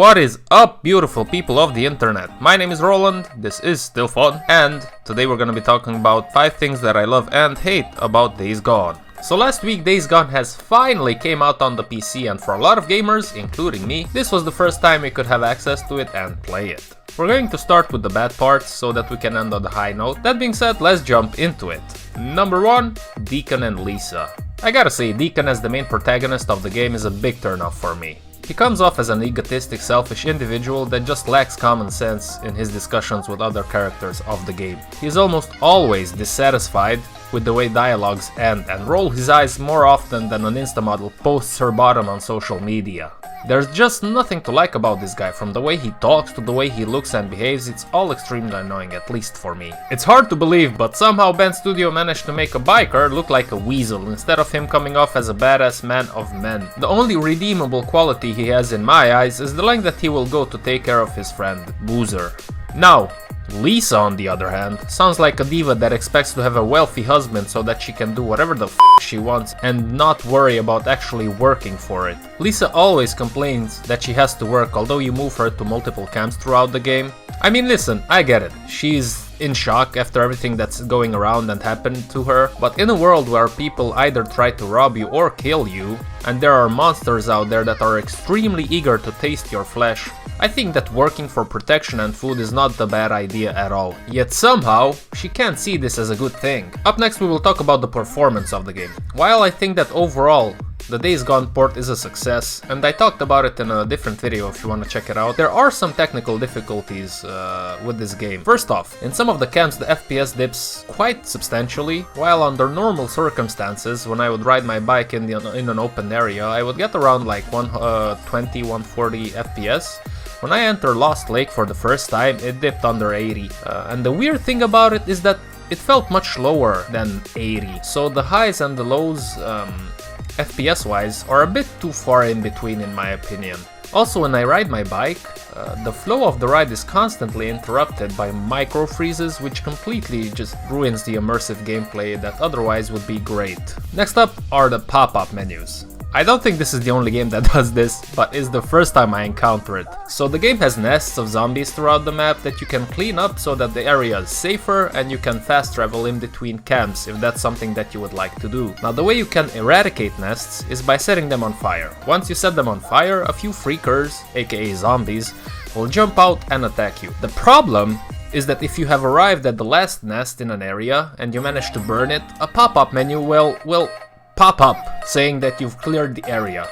What is up, beautiful people of the internet? My name is Roland, this is Still Fun, and today we're gonna be talking about 5 things that I love and hate about Days Gone. So last week Days Gone has finally came out on the PC, and for a lot of gamers, including me, this was the first time we could have access to it and play it. We're going to start with the bad parts so that we can end on a high note. That being said, let's jump into it. Number 1, Deacon and Lisa. I gotta say, Deacon as the main protagonist of the game is a big turnoff for me. He comes off as an egotistic, selfish individual that just lacks common sense in his discussions with other characters of the game. He is almost always dissatisfied with the way dialogues end and roll his eyes more often than an Instamodel posts her bottom on social media. There's just nothing to like about this guy, from the way he talks to the way he looks and behaves. It's all extremely annoying, at least for me. It's hard to believe, but somehow Ben Studio managed to make a biker look like a weasel instead of him coming off as a badass man of men. The only redeemable quality he has in my eyes is the length that he will go to take care of his friend, Boozer. Now, Lisa, on the other hand, sounds like a diva that expects to have a wealthy husband so that she can do whatever the f she wants and not worry about actually working for it. Lisa always complains that she has to work, although you move her to multiple camps throughout the game. I mean, listen, I get it. She's in shock after everything that's going around and happened to her, but in a world where people either try to rob you or kill you, and there are monsters out there that are extremely eager to taste your flesh, I think that working for protection and food is not a bad idea at all. Yet somehow, she can't see this as a good thing. Up next we will talk about the performance of the game. While I think that overall, the Days Gone port is a success, and I talked about it in a different video if you want to check it out, there are some technical difficulties with this game. First off, in some of the camps the FPS dips quite substantially, while under normal circumstances, when I would ride my bike in an open area, I would get around like 120-140 FPS. When I entered Lost Lake for the first time, it dipped under 80, and the weird thing about it is that it felt much lower than 80, so the highs and the lows FPS wise are a bit too far in between in my opinion. Also, when I ride my bike, the flow of the ride is constantly interrupted by micro freezes, which completely just ruins the immersive gameplay that otherwise would be great. Next up are the pop-up menus. I don't think this is the only game that does this, but it's the first time I encounter it. So the game has nests of zombies throughout the map that you can clean up so that the area is safer and you can fast travel in between camps if that's something that you would like to do. Now the way you can eradicate nests is by setting them on fire. Once you set them on fire, a few freakers, aka zombies, will jump out and attack you. The problem is that if you have arrived at the last nest in an area and you manage to burn it, a pop-up menu will pop up saying that you've cleared the area.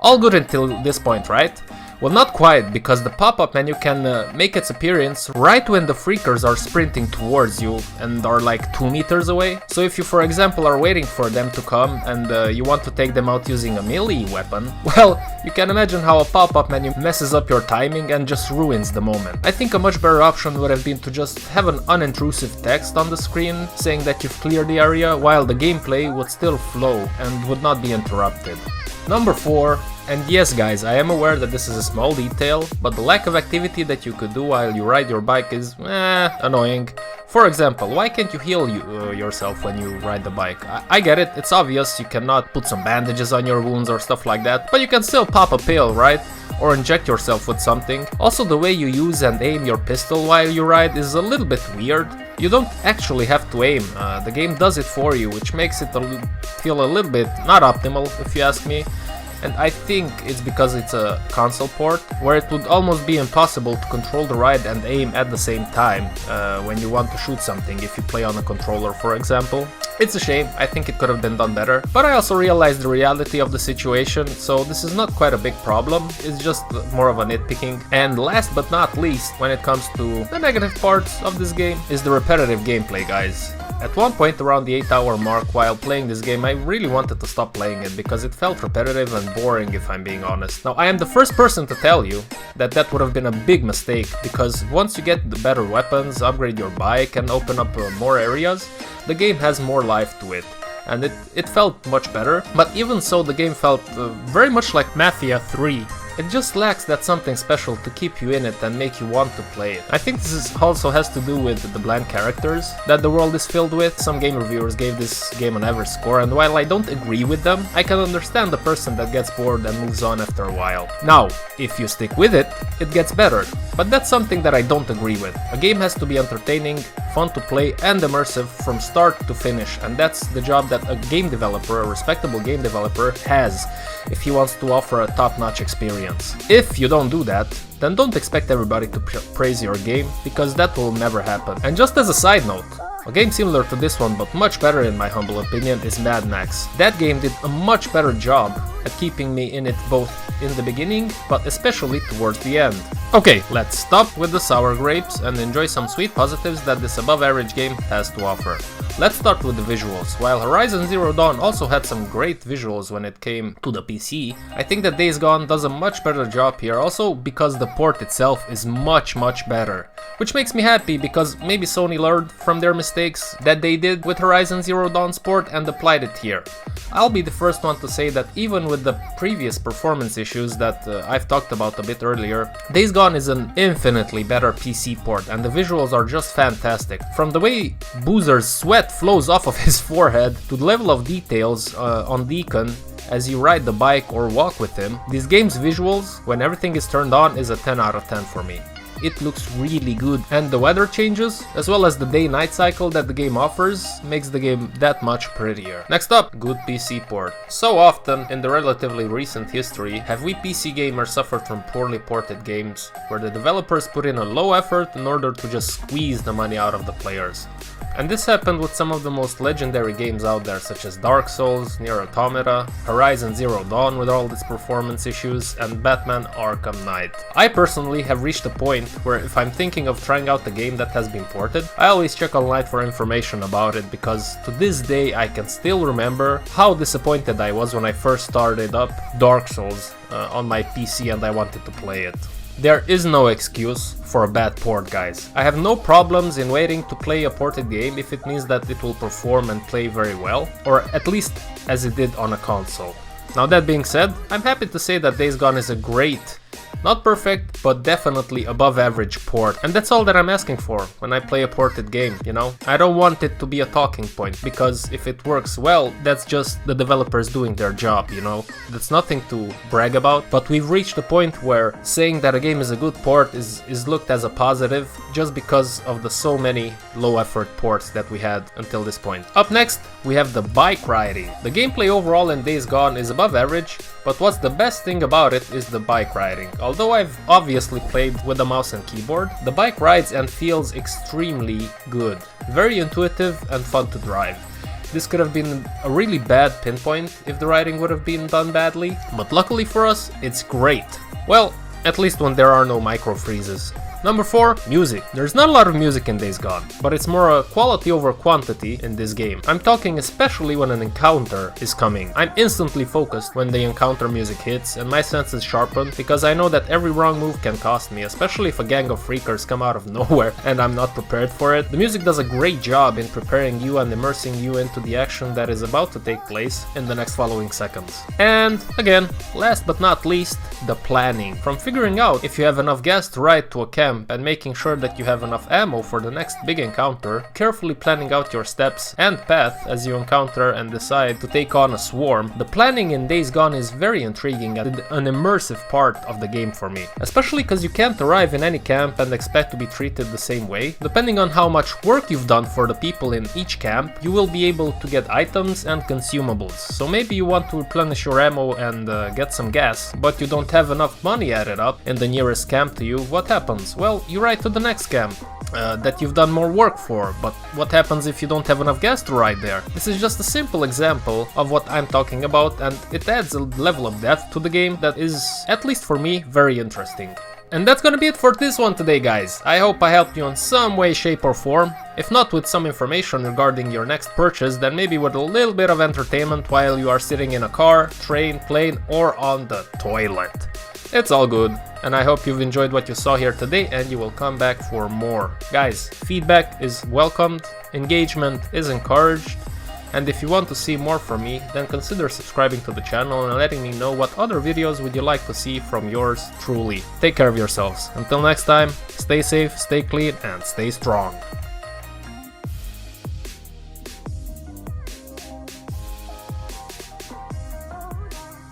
All good until this point, right? Well, not quite, because the pop-up menu can make its appearance right when the freakers are sprinting towards you and are like 2 meters away. So if you, for example, are waiting for them to come and you want to take them out using a melee weapon, well, you can imagine how a pop-up menu messes up your timing and just ruins the moment. I think a much better option would have been to just have an unintrusive text on the screen saying that you've cleared the area, while the gameplay would still flow and would not be interrupted. Number 4, and yes guys, I am aware that this is a small detail, but the lack of activity that you could do while you ride your bike is annoying. For example, why can't you heal yourself when you ride the bike? I get it, it's obvious you cannot put some bandages on your wounds or stuff like that, but you can still pop a pill, right? Or inject yourself with something. Also, the way you use and aim your pistol while you ride is a little bit weird. You don't actually have to aim, the game does it for you, which makes it feel a little bit not optimal if you ask me. And I think it's because it's a console port, where it would almost be impossible to control the ride and aim at the same time when you want to shoot something if you play on a controller, for example. It's a shame, I think it could have been done better, but I also realized the reality of the situation, so this is not quite a big problem, it's just more of a nitpicking. And last but not least, when it comes to the negative parts of this game, is the repetitive gameplay, guys. At one point around the 8-hour mark while playing this game, I really wanted to stop playing it because it felt repetitive and boring, if I'm being honest. Now, I am the first person to tell you that that would have been a big mistake, because once you get the better weapons, upgrade your bike and open up more areas, the game has more life to it. And it felt much better, but even so the game felt very much like Mafia 3. it just lacks that something special to keep you in it and make you want to play it. I think also has to do with the bland characters that the world is filled with. Some game reviewers gave this game an average score, and while I don't agree with them, I can understand the person that gets bored and moves on after a while. Now, if you stick with it, it gets better, but that's something that I don't agree with. A game has to be entertaining, fun to play, and immersive from start to finish, and that's the job that a game developer, a respectable game developer, has if he wants to offer a top-notch experience. If you don't do that, then don't expect everybody to praise your game, because that will never happen. And just as a side note, a game similar to this one, but much better in my humble opinion, is Mad Max. That game did a much better job at keeping me in it both in the beginning, but especially towards the end. Okay, let's stop with the sour grapes and enjoy some sweet positives that this above average game has to offer. Let's start with the visuals. While Horizon Zero Dawn also had some great visuals when it came to the PC, I think that Days Gone does a much better job here, also because the port itself is much better. Which makes me happy, because maybe Sony learned from their mistakes that they did with Horizon Zero Dawn's port and applied it here. I'll be the first one to say that even with the previous performance issues that I've talked about a bit earlier, Days Gone is an infinitely better PC port, and the visuals are just fantastic. From the way Boozer's sweat flows off of his forehead to the level of details on Deacon as you ride the bike or walk with him, this game's visuals, when everything is turned on, is a 10 out of 10 for me. It looks really good, and the weather changes, as well as the day-night cycle that the game offers, makes the game that much prettier. Next up, good PC port. So often in the relatively recent history have we PC gamers suffered from poorly ported games, where the developers put in a low effort in order to just squeeze the money out of the players. And this happened with some of the most legendary games out there, such as Dark Souls, Nier Automata, Horizon Zero Dawn with all its performance issues, and Batman Arkham Knight. I personally have reached a point where if I'm thinking of trying out a game that has been ported, I always check online for information about it, because to this day I can still remember how disappointed I was when I first started up Dark Souls on my PC and I wanted to play it. There is no excuse for a bad port, guys. I have no problems in waiting to play a ported game if it means that it will perform and play very well, or at least as it did on a console. Now that being said, I'm happy to say that Days Gone is a great, not perfect, but definitely above average port. And that's all that I'm asking for when I play a ported game, you know? I don't want it to be a talking point, because if it works well, that's just the developers doing their job, you know? That's nothing to brag about, but we've reached a point where saying that a game is a good port is looked as a positive, just because of the so many low effort ports that we had until this point. Up next, we have the bike riding. The gameplay overall in Days Gone is above average, but what's the best thing about it is the bike riding. Although I've obviously played with a mouse and keyboard, the bike rides and feels extremely good. Very intuitive and fun to drive. This could have been a really bad pinpoint if the riding would have been done badly, but luckily for us, it's great. Well, at least when there are no micro freezes. Number 4, music. There's not a lot of music in Days Gone, but it's more a quality over quantity in this game. I'm talking especially when an encounter is coming. I'm instantly focused when the encounter music hits, and my senses sharpen, because I know that every wrong move can cost me, especially if a gang of freakers come out of nowhere and I'm not prepared for it. The music does a great job in preparing you and immersing you into the action that is about to take place in the next following seconds. And again, last but not least, the planning. From figuring out if you have enough gas to ride to a camp and making sure that you have enough ammo for the next big encounter, carefully planning out your steps and path as you encounter and decide to take on a swarm. The planning in Days Gone is very intriguing and an immersive part of the game for me, especially because you can't arrive in any camp and expect to be treated the same way. Depending on how much work you've done for the people in each camp, you will be able to get items and consumables. So maybe you want to replenish your ammo and get some gas, but you don't have enough money added up in the nearest camp to you. What happens? Well, you ride to the next camp that you've done more work for, but what happens if you don't have enough gas to ride there? This is just a simple example of what I'm talking about, and it adds a level of depth to the game that is, at least for me, very interesting. And that's gonna be it for this one today, guys. I hope I helped you in some way, shape or form. If not with some information regarding your next purchase, then maybe with a little bit of entertainment while you are sitting in a car, train, plane or on the toilet. It's all good, and I hope you've enjoyed what you saw here today and you will come back for more. Guys, feedback is welcomed, engagement is encouraged, And if you want to see more from me, then consider subscribing to the channel and letting me know what other videos would you like to see from yours truly. Take care of yourselves. Until next time, stay safe, stay clean, and stay strong.